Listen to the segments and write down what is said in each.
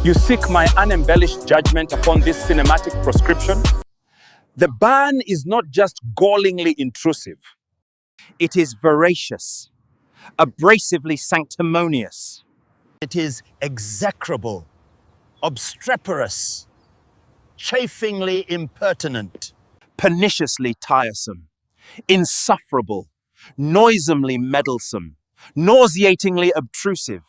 You seek my unembellished judgment upon this cinematic proscription? The ban is not just gallingly intrusive. It is voracious, abrasively sanctimonious. It is execrable, obstreperous, chafingly impertinent, Perniciously tiresome, insufferable, noisomely meddlesome, nauseatingly obtrusive,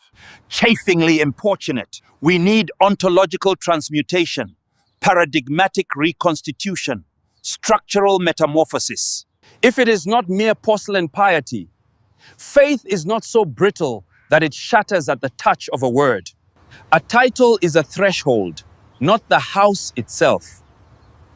chafingly importunate. We need ontological transmutation, paradigmatic reconstitution, structural metamorphosis. If it is not mere porcelain piety, faith is not so brittle that it shatters at the touch of a word. A title is a threshold, not the house itself.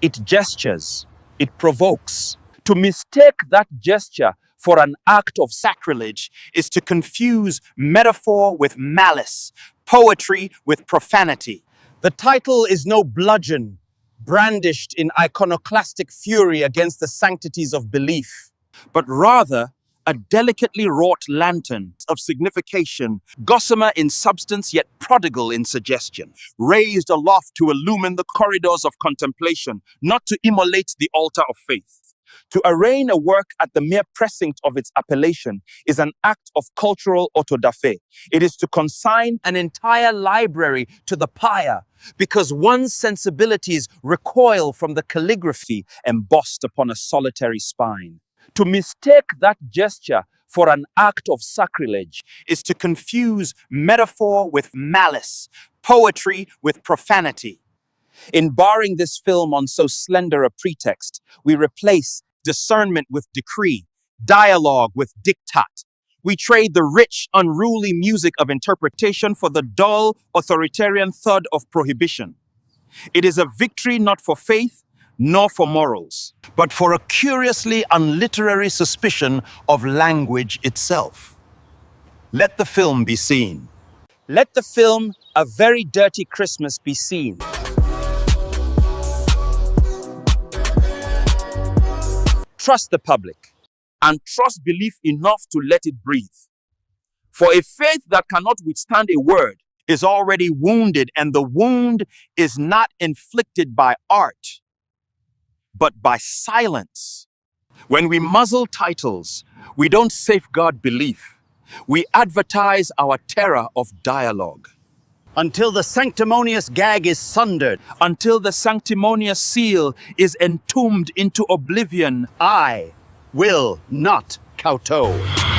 It gestures, it provokes. To mistake that gesture for an act of sacrilege is to confuse metaphor with malice, poetry with profanity. The title is no bludgeon brandished in iconoclastic fury against the sanctities of belief, but rather a delicately wrought lantern of signification, gossamer in substance yet prodigal in suggestion, raised aloft to illumine the corridors of contemplation, not to immolate the altar of faith. To arraign a work at the mere precinct of its appellation is an act of cultural autodafé. It is to consign an entire library to the pyre, because one's sensibilities recoil from the calligraphy embossed upon a solitary spine. To mistake that gesture for an act of sacrilege is to confuse metaphor with malice, poetry with profanity. In barring this film on so slender a pretext, we replace discernment with decree, dialogue with diktat. We trade the rich, unruly music of interpretation for the dull, authoritarian thud of prohibition. It is a victory not for faith, nor for morals, but for a curiously unliterary suspicion of language itself. Let the film be seen. Let the film A Very Dirty Christmas be seen. Trust the public, and trust belief enough to let it breathe. For a faith that cannot withstand a word is already wounded, and the wound is not inflicted by art, but by silence. When we muzzle titles, we don't safeguard belief. We advertise our terror of dialogue. Until the sanctimonious gag is sundered, Until the sanctimonious seal is entombed into oblivion, I will not kowtow.